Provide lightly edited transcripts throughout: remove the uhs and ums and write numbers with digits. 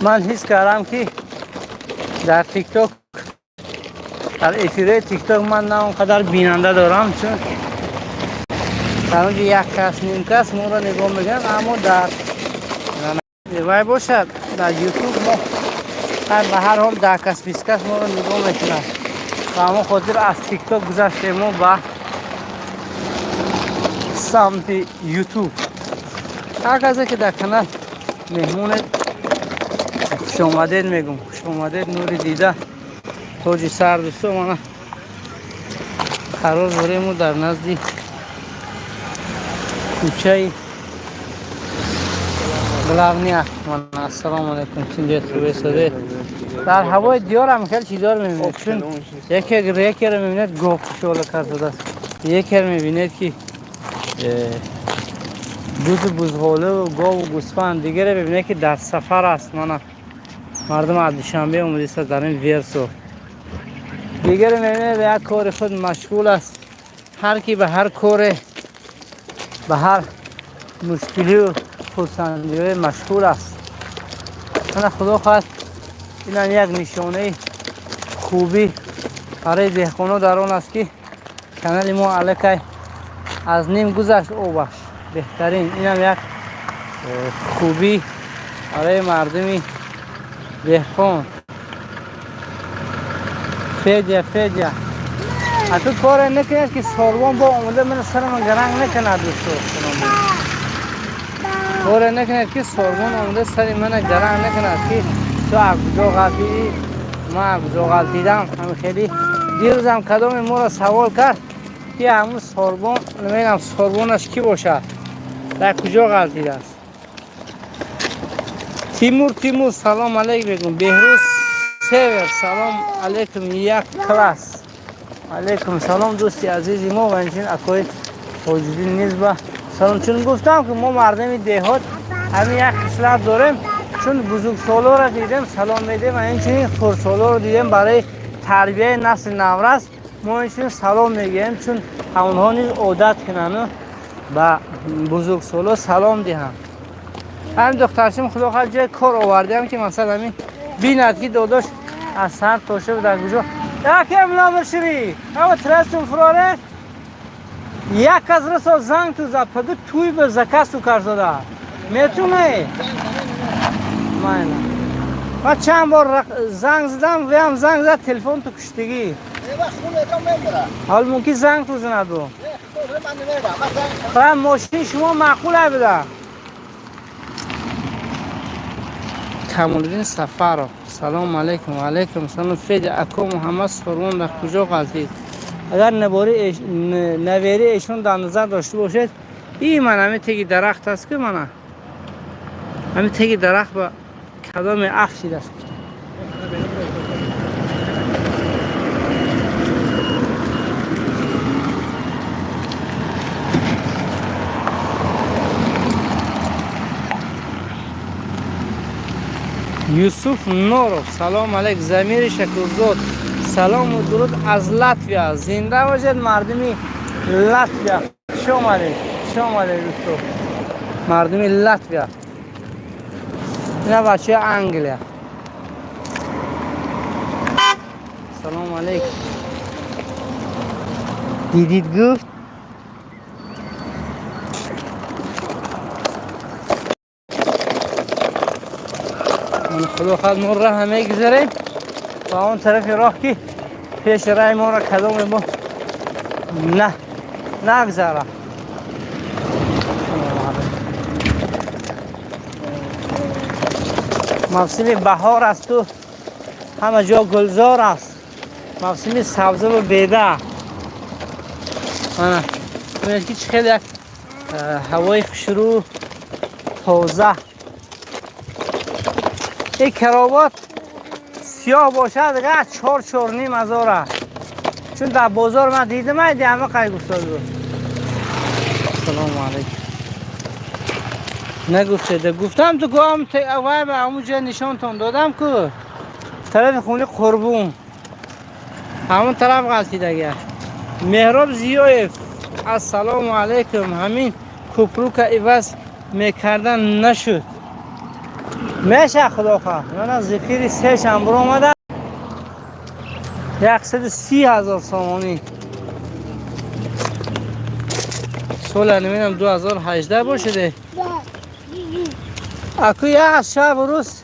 من حس کردم که در تیک توک، در افیره تیک توک من نه اونقدر بیننده دارم، چون در اونجا یک کس نیم کس ما را نگاه میگن، اما در وای باشد در یوتیوب ما به هر حال 10 کس 20 کس ما را نگاه میکنن و اما خاطر از تیک توک گذشتیم ما به سمت یوتیوب. هر کسی که در کانال مهمون خوش آمدید میگم، خوش آمدید نوری دیده توجی سر دوستو. من قرار داریم در نزدی کوچه بلاغنیه. من السلام علیکم، چنجه خوبه ساده در هوای دیار هم خیلی چیزار میبینید، چون یکی رو میبینید گوه شوله کرده است، یکی رو میبینید که بزغاله و گاو و گوسفند، دیگه رو ببینید که در سفر است. من مردم از دوشنبه اومده در این ویرسو، دیگه رو میبینید به یک کار خود مشغول است. هر کی به هر کار، به هر مشکلی و خودسندی مشغول است. من خدا خواست این هم یک نشانه خوبی برای دهقانا در آن است که کانال ما علیکه از نیم گذشت او باش بهترین. این هم یک خوبی برای مردمی دهقان. فیدیا تو کار نکنید که ساروان با اومده من سرم گرنگ نکنه دوستو. کار نکنید که ساروان اومده سر من گرنگ نکنه که تو کجا غلطیدی، ما کجا غلطیدم. همین خیلی دیروزم کدام ما را سوال کرد که همون ساروان، نمیدونم ساروانش کی باشه، در کجا غلطیده است. تیمور سلام علیکم بگم. بهروز سیور سلام علیکم. یک کلاس علیکم سلام دوستی عزیزی ما و اینچین اکوی وجودی نیست با سلام. چون گفتم که ما مردم دهات همین یک خصلت داریم، چون بزرگ سالا را دیدیم سلام میدیم و اینچین خرد سالا را دیدیم برای تربیه نسل نورست ما اینچین سلام میگیم، چون اونها نیز عادت کنن با بزرگ سالا سلام دهم. همین دخترشم خدا خواهد جای کار آوردیم که مثلا همین بیند که داداش از سر تاشه و در کجا یکی املا بشری اما ترستون فراره یک از رسا زنگ تو زد پدو توی به زکستو کار زده میتونه ماینا. من چند بار زنگ زدم و هم زنگ زد تلفن تو کشتگی حال ممکن زنگ تو زند دو فهم ماشین شما معقوله بده. کمالدین سفر سلام علیکم. و علیکم سلام. فید اکو محمد سرون در کجا غلطید؟ اگر نویری ایشون در نظر داشته باشید، این من همین تیگی درخت است که من همین تیگی درخت با کدام افشید است. یوسف نورов سلام علیک. زمیر شکرزاد سلام و درود از لاتویا. زنده باشید مردمی لاتویا. شما دوستو مردمی لاتویا. اینا بچه انگلیا. سلام علیک. دیدید گفت خدا خواهد ما راه همه گذاریم و اون طرف راه که پیش رای ما را کدام ما نگذاره. موسم بهار است و همه جا گلزار است، موسم سبزه و بیده. ببینید که خیلی یک هوای خوشرو تازه. این کراوات سیاه باشه دیگه 4.5 هزاره، چون در بازار من دیدم همه قای گفتاد بود. سلام علیکم. نگفته گفتم تو گام وای به همونجا نشانتون دادم که طرف خونه قربون همون طرف غلطی دیگه. مهراب زیایف السلام علیکم. همین کوپرو که عوض میکردن نشد میشه خدا خواهد من ذخیری سه شنبر آمده 130,000 سامانی سال نمیدونم 2018 باشه اکو یک از شب و روز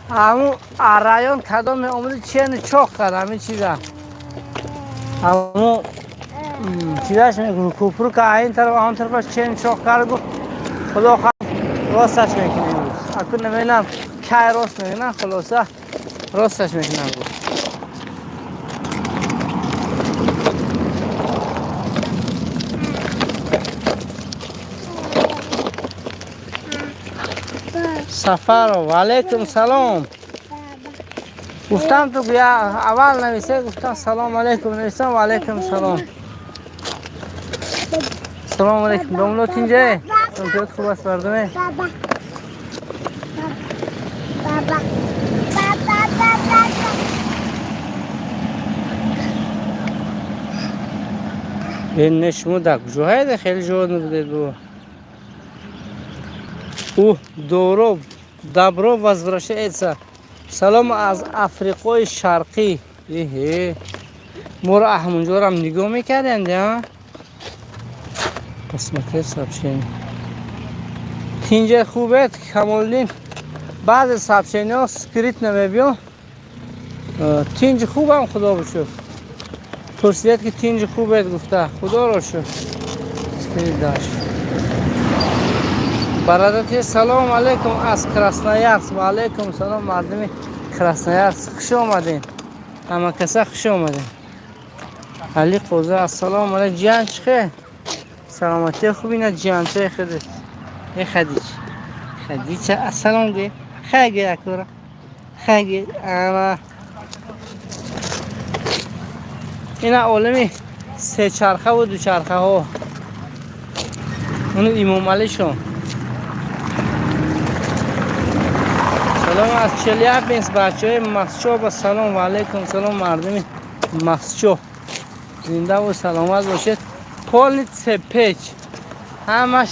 همون رایان کدام آمده چین چاق کرد همین چیزا همون چیزاش میگن کوپرو که این طرف آن طرفش چین چاق کرد گفت خدا خواهد راستش میکنه اکو نمیدونم که راست میکنه خلاصه راستش میکنه گفت سفر و علیکم سلام گفتم تو بیا اول نویسه گفتم سلام علیکم نویسم و علیکم سلام سلام علیکم داملوت اینجا داملوت خوب است بردمه این نشمو در کجا ده خیلی جوان بوده دو او دورو دبرو وزورشه ایسا سلام از افریقای شرقی مورا همونجا هم نگاه میکردن ها قسمت سبشین تینجه خوبه کمالین بعد سبشین ها سکریت نمیبیان تینج خوب هم خدا بشد توصیت که تینج خوبه گفته خدا رو شد سکریت داشت برادرتی سلام علیکم از کراسنایارسک و علیکم سلام مردمی کراسنایارسک خوش آمدین همه کسا خوش آمدین علی قوزه السلام علیکم جان چخه سلامتی خوبی نه جان چه خودت ای خدیجه السلام گه خیلی اکورا خیلی اما اینا عالمی سه چرخه و دو چرخه ها اونو امام علی شون سلام از 41 نیست بچه های مسجو با سلام و علیکم سلام مردمی مسجو زنده و سلامت باشید پول سپیچ همش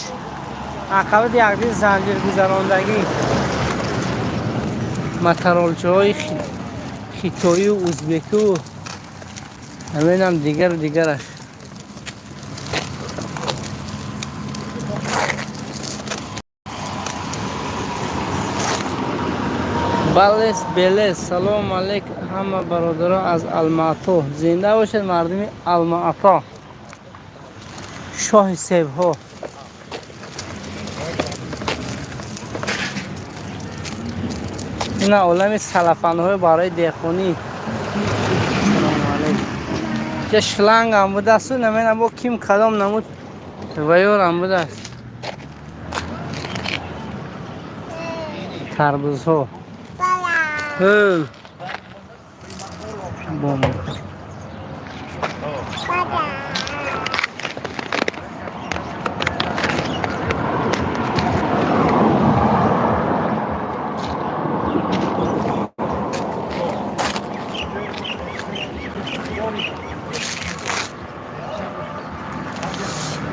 عقبت یکدی زنجیر گذراندگی مترالچه های خیتایی و ازبکی و همین هم دیگرش بله سلام علیکم همه برادران از الماتو زنده باشید مردمی الماتا شاه سیب ها این عالم سلفن های برای دیخونی سلام علیکم چه شلنگ هم بوده است نمینم با کیم کدام نمود ویور هم بوده است تربوز ها بوم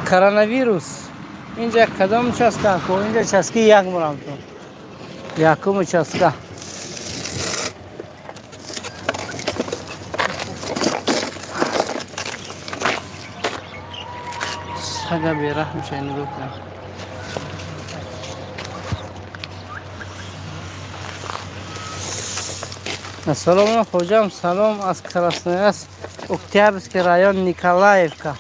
کرونا اینجا کدام چسکه کو اینجا چسکی یک مرام تو یکم چسکه سگا بیرحم شه نگاه کن السلام خوجام سلام از کراسنایارسک اکتیابرسک رایون نیکولایوکا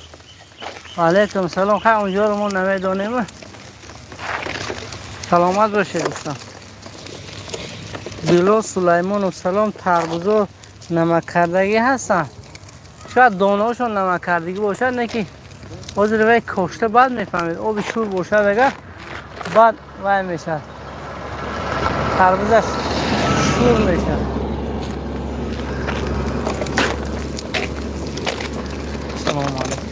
علیکم سلام خیلی اونجا رو ما نمیدانیم سلامت باشید دوستان بیلو سلیمان و سلام تربوز و نمک کردگی هستن شاید دانه هاشون نمک کردگی باشد نه که بازی وی کشته بعد میفهمید آب شور باشد دیگه بعد وی میشه تربوزش شور میشه سلام علیکم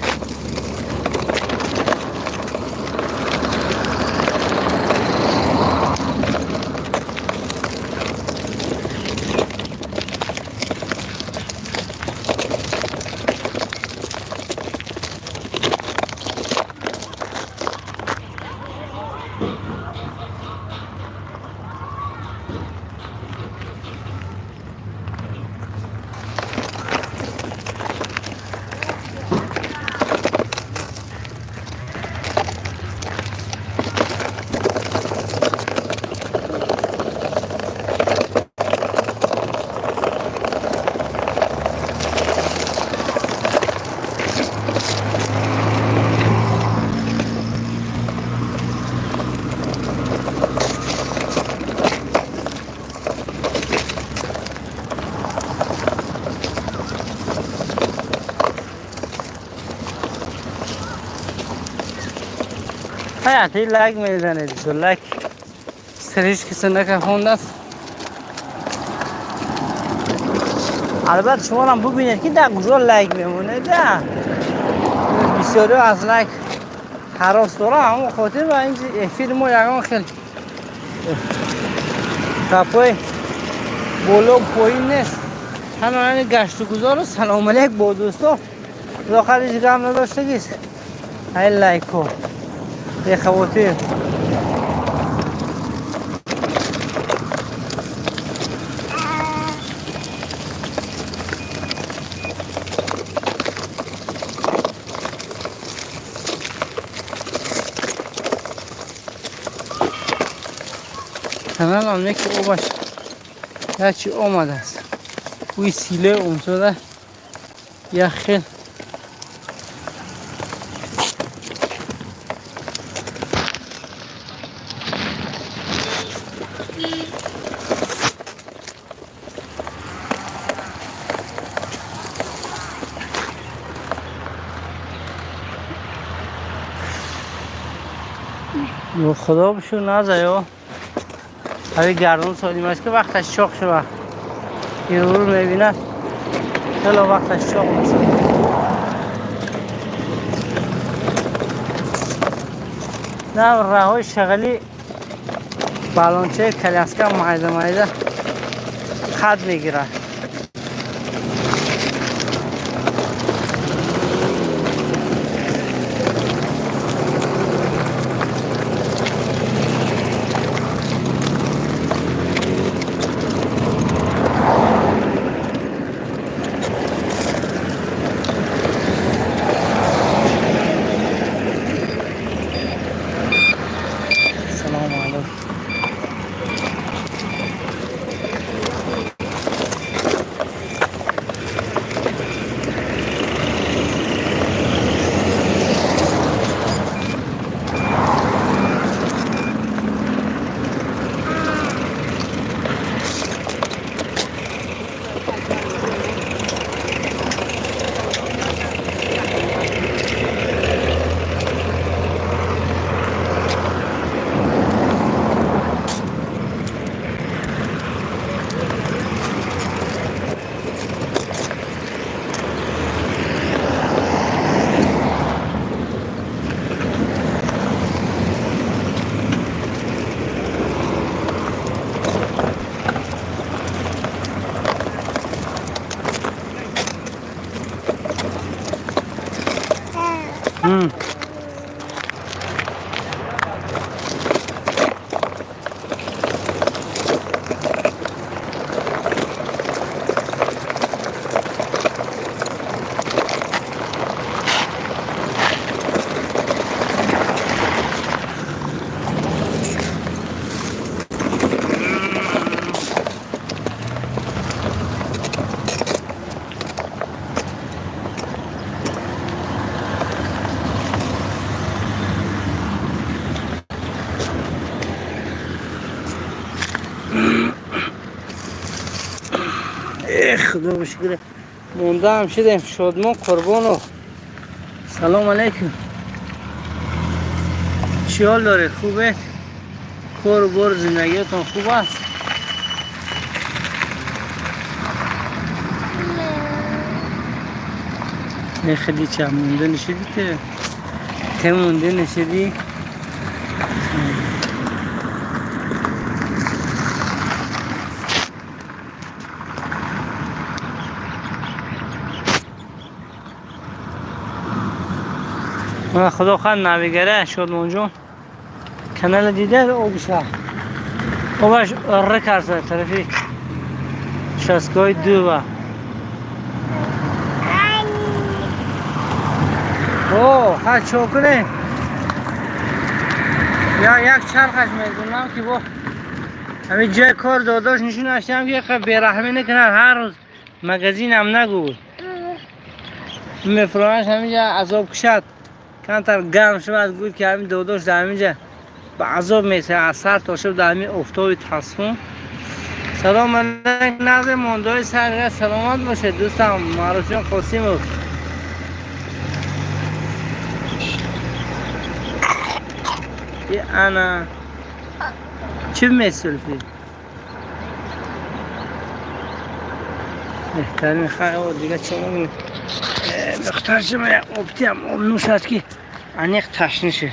حیاتی لگ میزنه دیگه لگ سریش کسی نکفونده است. البته شما هم ببینید که در کجا لگ میمونه ده بسیاری از لگ حراس داره همون خاطر و این فیلم یکان خیلی تپای بالا و پایین نیست. همه گشت و گذار و سلام علیک با دوستا داخل دیگه هم نداشته گیست های لایک ها یه خواتیر کانال هم که او باشه یا چی آمده است اوی سیله اومده یا خیلی و خدا بشو نزایا همی گردون سالیم است که وقتش چاق شد یه رو میبینه خیلی وقتش چاق است. نه راه شغلی بالانچه کلاسکا مایده خط میگیره. خدا بشکره مونده هم شدیم شادمان قربانو. سلام علیکم چی حال دارید؟ خوبه؟ کار و بار زندگیتون خوب است؟ نه خیلی چه مونده نشدی که مونده نشدی؟ خدا خواهد نویگره شادمان جون کانال دیده او بشه او باش اره کرده طرفی شسکای دو با او خواهد چوکنه یا یک چرخش میزونم که با همین جای کار داداش نشون هستیم که بیرحمی نکنن هر روز مگزین هم نگو میفرمایش همینجا عذاب کشد کمتر گرم شود گوید که همین داداش در همینجا به عذاب میسه از سر تا شب در همین افتاب تصفون. سلام علیکم نظر ماندای سر سلامت باشه دوستم معروف جان قاسمو. یه انا چی میسلفی بهترین خیلی دیگه چه اون دختر شما یک آبتی هم آب نوشد که انیق تشنشه.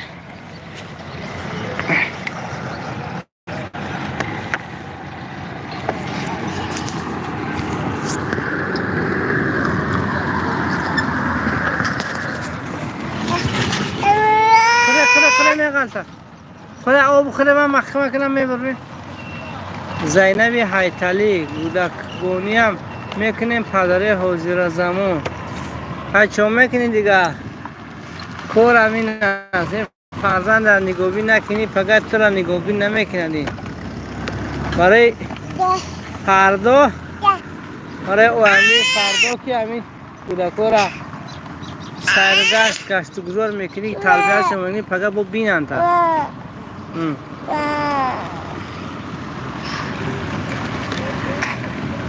خدا آب خدا من محکمه کنم میبرین. زینبی حیتلی گودک گونی هم میکنیم پدره حاضر زمان بچه میکنیم دیگه کار همین است. فرزند در نگاهی نکنی فقط تو را نگاهی نمیکنی برای فردا برای اوهمی فردا که همین گودکا را سرگشت گشت و گذار میکنی تربیتش میکنی فقط با بینن تا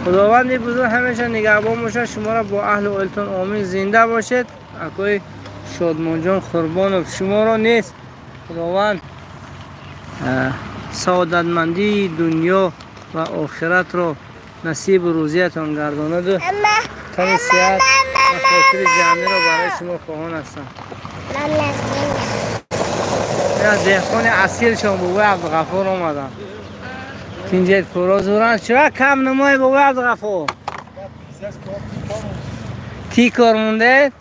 خداوند بزرگ همیشه نگهبان باشه شما را با اهل و عیلتون آمین زنده باشید. اکوی شادمان جان قربان شما را نیست. خداوند سعادتمندی دنیا و آخرت را نصیب و روزیتان گرداند و تن صحت و خاطر جمعی را برای شما خواهان هستم. از دهخان اصیل شما بابای عبدالغفار آمدم اینجا کورا زوران چرا کم نمای بابای عبدالغفار تی کار مونده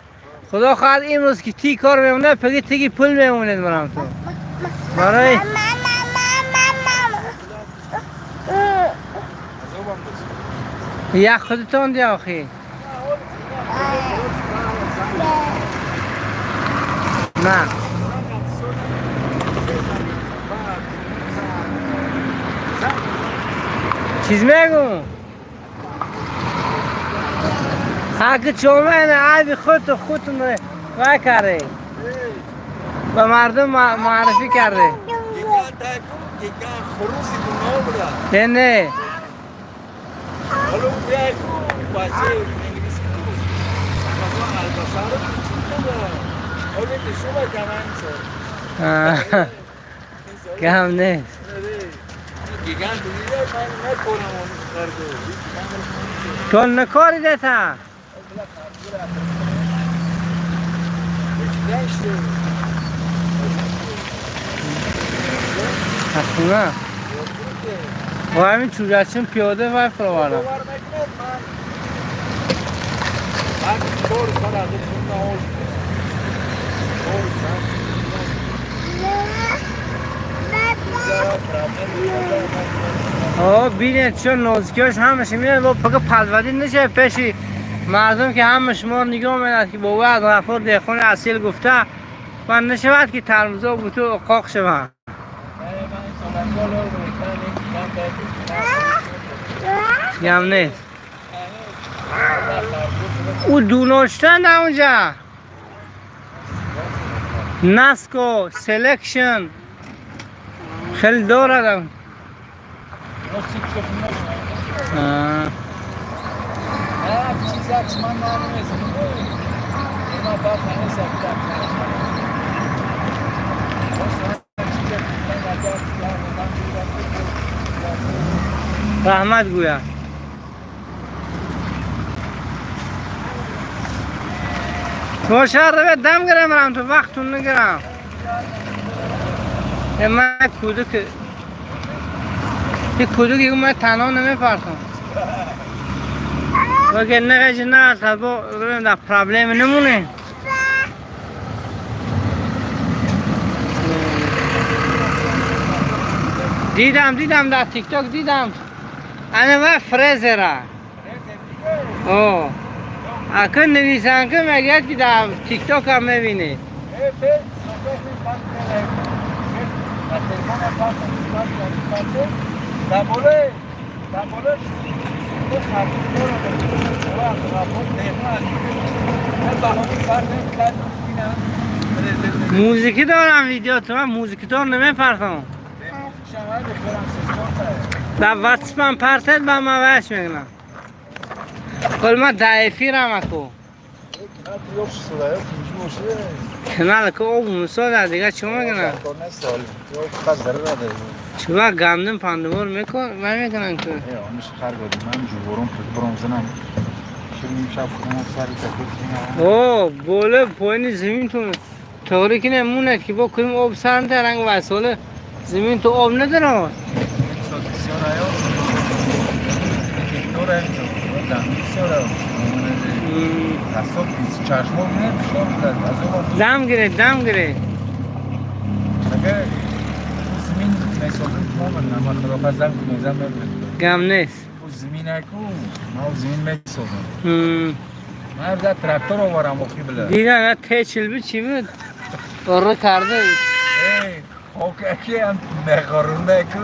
خدا خواهد امروز که تی کار میمونده پگی تیگی پول میمونید برام تو برای یک خودتان دی آخی نه چیز میگم حق چومه نه عیب خودتو خودتون وای کرده به مردم معرفی کرده نه کم نیست کل نکاری دیتا نه و همین چوجهچین پیاده و فروارم بینید چون نازکیاش همشه میاد با پاک پلودی نشه پیشی مردم که همه شما نگاه میدن که بابا از غفور دیخون اصیل گفته و نشود که ترمزا بوتو قاق شود گم نیست او دوناشتن در اونجا نسکو سلکشن خیلی دارد رحمت گویا تو شهر رو دم گرم تو وقتون نگرم من کودک یه کودکی من تنها نمیپرسم وگه نگه نه سبا در پرابلم نمونه دیدم در تیک تاک دیدم انا و فریزره اکن نویسن که مگید که در تیک تاک هم میبینی موزیکی دارم ویدیو تو من موزیکی دار نمیپرتم در واتسپم پرتد با ما وش میگنم کل ما ضعیفی رم اکو کنال که او مسال دیگه چه میگنم چرا گندم پاندمور میکن من میکنم که میشه خر بدم من جوورم برونزنم شیرین شب کنم سری تکلیف او بوله پایین زمین تو طوری که نمونه که با کنیم آب سرم رنگ وصله زمین تو آب نداره دم گیره دم گیره گم نیست زمین اکو ما زمین میسازم من در تراکتور آورم اخی بله دیدم ته چلبی چی بود اره کرده خاک اکی هم مغارونده اکو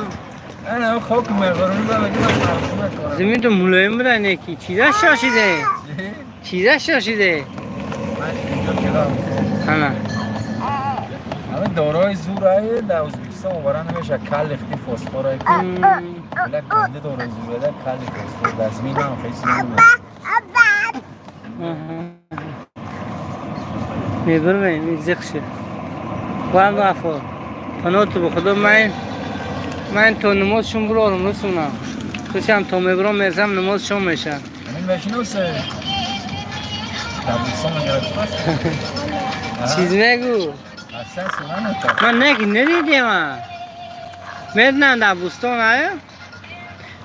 انا خاک مغارونده بگیم زمین تو ملایم بودن یکی چیزا شاشیده چیزا شاشیده همه همه دارای زور های در ازبکستان آورن نمیشه کل اختی فاسفور های بله کنده دارای زور های کل فاسفور در زمین هم خیلی نمیده میبرمه میزخشه وام غفور پنوتو بخدا من تو نماز شون برارم رسونا توشم تو میبرم میرزم نماز شون میشه همین مشنوسه دبستان گرفت چیز نگو من ندیدیم میدونم دبستان آیا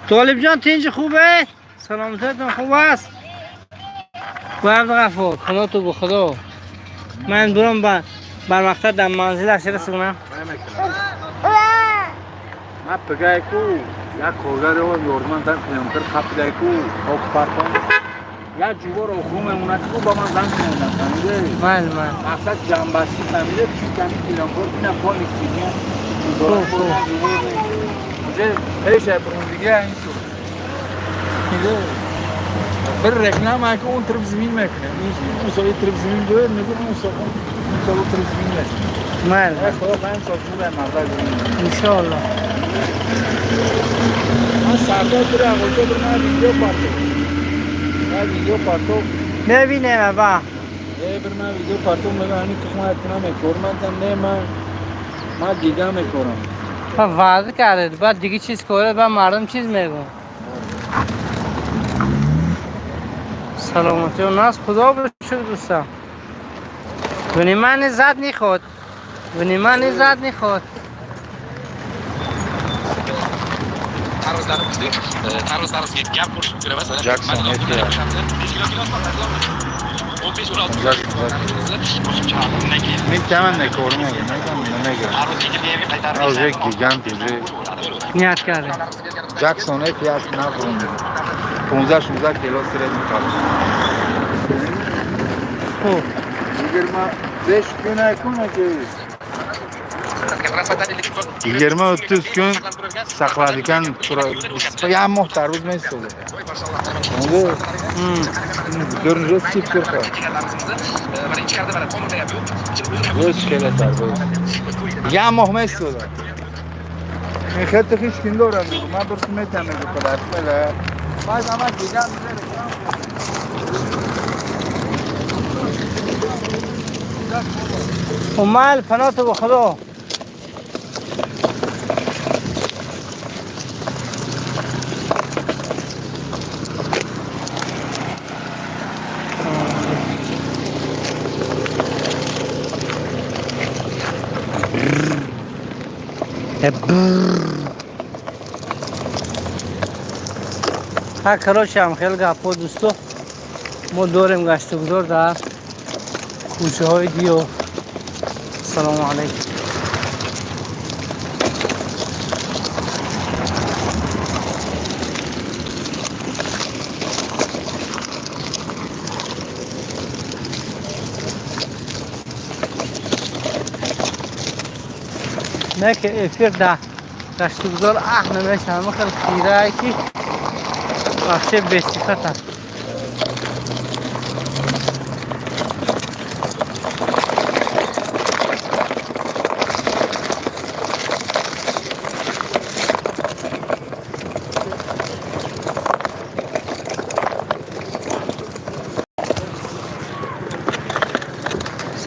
طالب جان تینج خوبه سلامتتون خوب است وام غفور پنوتو بخدا من برم بر مقصد در منزلش رسونم ما پگای کو یا کارگر و یورمان دن کیلومتر خط دای کو خوک پارتون یا جوور و خوم مونت کو با من دن کیلومتر فهمیده من مقصد جنبستی فهمیده چی کمی کیلومتر اینا پالی کیمیا مجھے ایش ہے برندگی این تو میده بر رکلام ہے کہ اون طرف زمین میں ہے اون سوی طرف زمین جو ہے میگم اون سوی طرف زمین ہے من خدا من سوچونه مردا ان شاء الله من ساده پر اگه تو من ویدیو پارتو ببینه بابا بر من ویدیو پارتو میگم که خدمت کنم کورمنتم نه من دیگه میکنم وعده کرده بعد دیگه چیز کنه بعد مردم چیز میگن سلامتی و ناز خدا بشکر دوستان ونی من زد نخواد ونی من زد نخواد جاکسون میتونم نکورم نمیگم از یک گیگانتی نیت کرده جاکسون یک پیاز نخورم 15 16 کیلو سرد میکنم خوب اگر ما 5 gün کنه که 20-30 gün sakladıkən ya muhtarımız neyse olur. Onu görünce sıfır var. Bu iskelet var bu. Ya muhmes olur. Ne kadar hiç gün doğru mu? Ma burası ne tane bu kadar böyle. Bazı ama güzel ومال پناتو بخدا ها کراچی هم خیلی گپا دوستو ما دوریم گشت و گذار در کوچه های دیو السلام علیکم نه که افیر ده گشت و گذار احنا میشه همه خیلی خیره که بخشه بسیفت هست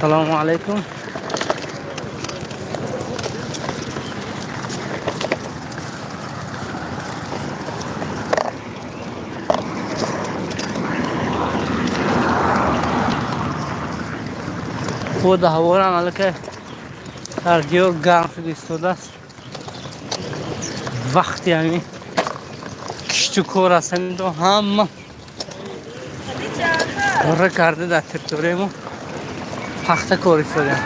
سلام علیکم. خود هوا هم که در دیو گرم شده ایستاده است. وقتی همین کشت و کار هستن تو همه کار کرده در تریتوری ما پخته کار ایستاده.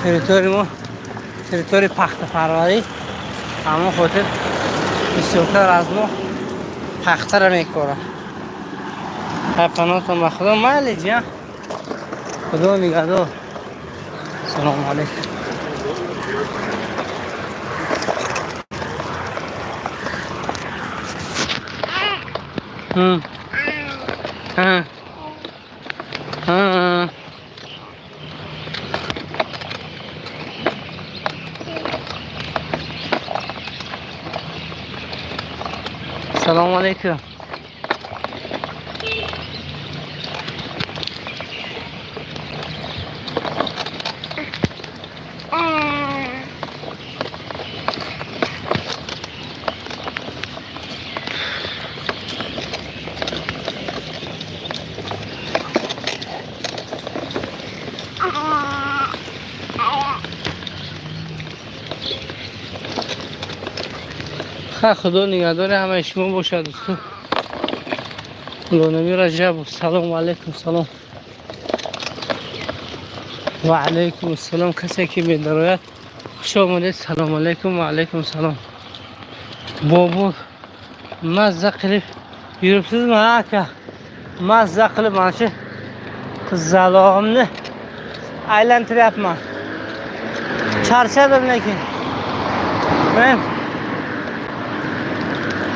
تریتوری ما تریتوری پخته پروری، اما خاطر بسیارتر از ما پخته را میکاره. پناهتون به خدا. مالی جان، خدا نگهدار. سلام علیکم. سلام علیکم. خدا نگهدار همه شما باشد دوستان. لونمی رجب. سلام علیکم. سلام و علیکم السلام. کسی که به درایت خوش آمدید. سلام علیکم و علیکم سلام. بابا مزه قلب یورپسیز ما که مزه قلب ماشه زلام نه ایلند تریپ ما چرچه ببینه که من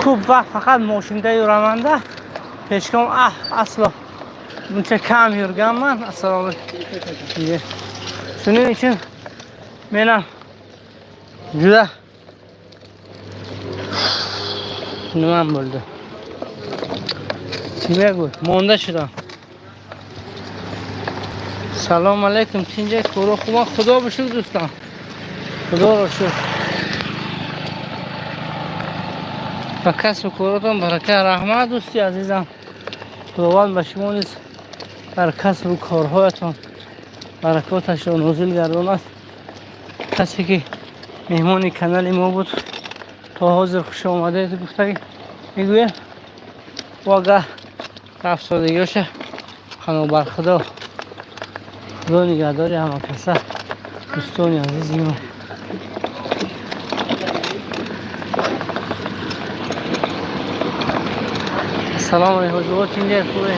خوب وقت فقط ماشینده یورمنده پیشکم اصلا منچه کم یورگم من. السلام علیکم. شنین ایچین منم جدا نمان بولده چی میگوید مونده شدم. سلام علیکم. چینجا کورو خوبا خدا بشکر دوستان. خدا رو شکر. و کسب کارتان برکت رحمت دوستی عزیزم. خداوند به شما نیز در کسب و کارهایتان برکاتش را نازل گرداند. کسی که مهمان کانال ما بود تا حاضر خوش آمده گفته میگویم واقعا افسردگیاش خانو بر خدا. خدا نگهداری همه کسا دوستانی عزیزی ما. سلام علیکم. حضورات اینجا خوبه.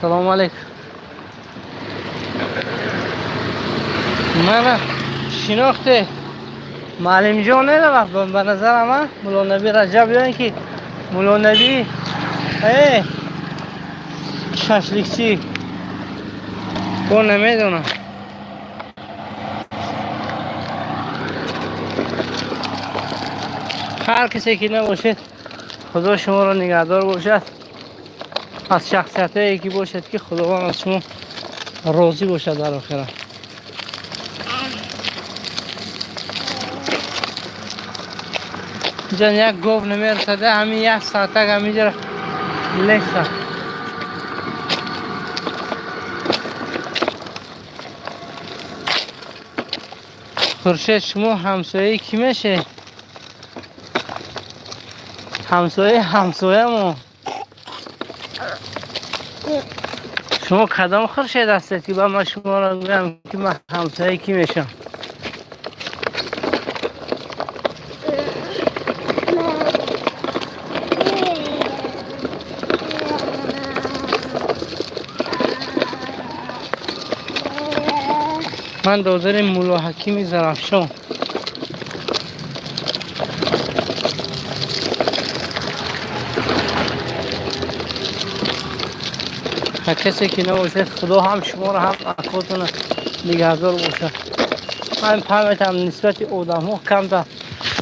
سلام علیکم. من شناخته معلم جان نده به نظر من مولا نبی رجب یعنی که مولا نبی ششلیکچی کار نمیدونم. هر کسی که نباشد خدا شما را نگهدار باشد. از شخصیت هایی که باشد که خداوند از شما راضی باشد در آخرت. جان یک گوب نمیرسده همین یک ساعتک همینجا لیسته. خورشید شما همسایه کی میشه؟ همسایه ما. شما کدام خورشید هستید که با ما شما را بگم که من همسایه کی میشم؟ من دادر مولا حکیم زرافشان. کسی که نباشد خدا هم شما را هم خودتون نگهدار باشد. من فهمیدم نسبت آدم ها کم در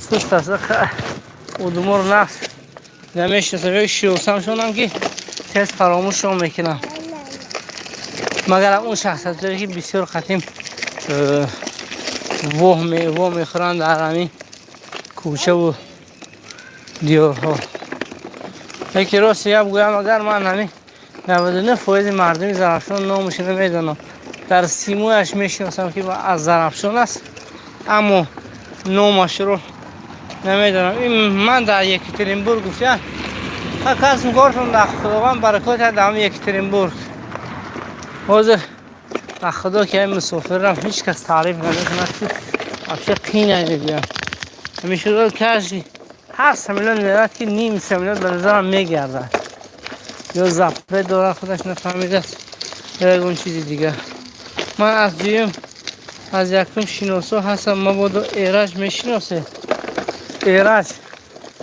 سست است. آدم ها رو نفس نمیشناسم. یک شناسم شونم که تست فراموشم میکنم، مگر اون شخصیت داره که بسیار قدیم واه میخورن در همین کوچه و دیارها. یکی راست بگویم، اگر من همین 99% مردم زرافشان نامش نمیدانم. در سیمویش میشناسم که از زرافشان است، اما نامش رو نمیدانم. این من در یکترینبورگ گفتم کس کارشون در خداوند برکات در همین یکترینبورگ. حاضر در خدا که این مسافرم هیچ کس تعریف نمیکند، افشه قینه نمیدیم. همیشه داد کشی هر سمیلان میرد که نیم سمیلان به نظرم میگردد، یا زبطه دارن خودش نفهمیده است یا اون چیزی دیگه. من از دویم از یکم شناسا هستم، مبادا ایرج میشناسه. ایرج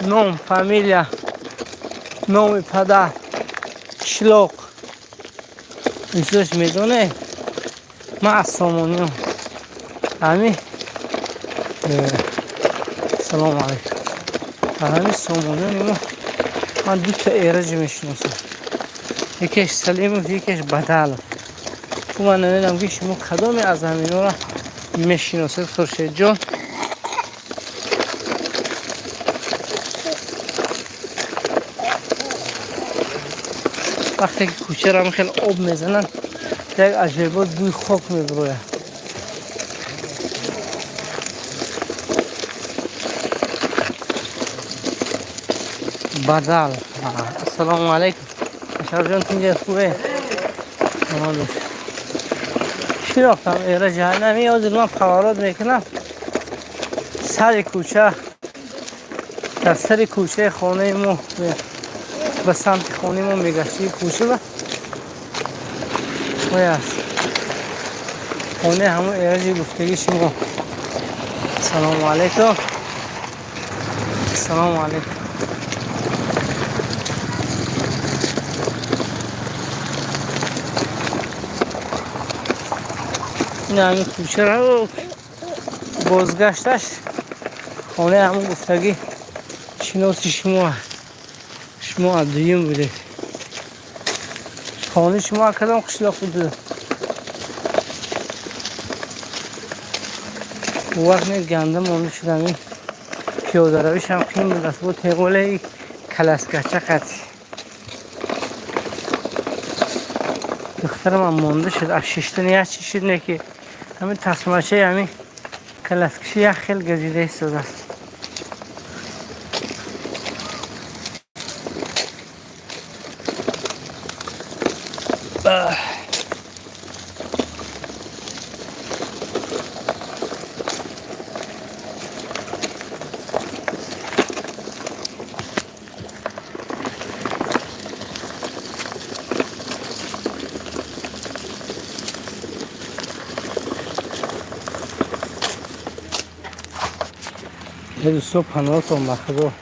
نام، فامیلیا، نام پدر، شلوق اینسوش میدونه. من از سامانیام همین. سلام علیکم. همین سامانیام من دو تا ایرج میشناسم، یکیش سلیم و یکیش بدل. من نمیدونم که شما کدامی از همین را میشناسید خورشید جان. وقتی که کوچه را خیلی آب میزنن یک عجیبه بوی خاک میبروید. بدل. السلام علیکم. اشرف جان تینجا خوبه؟ تمام. شناختم ایره جهنمی. حاضر من پوارات میکنم سر کوچه، در سر کوچه خانه ما به سمت خانه ما میگشتی. کوچه و است خانه همون ایره گفتگی شما. سلام علیکم. سلام علیکم. این همین کوچه رو بازگشتش خانه همون گفتگی شناسی شما از دویم بودید. خانه شما کدام قشلاق بوده؟ وقت نید گنده مانده شدم. این پیاده رویش هم خیلی بود است. بود تقوله کلاسکچه قطعی دخترم هم مانده شد. از ششتنی از چی شد نه که همین تصماچه همین کلاسکچه یک خیلی گزیده ایستاده است. صبح پناه کن بخدا.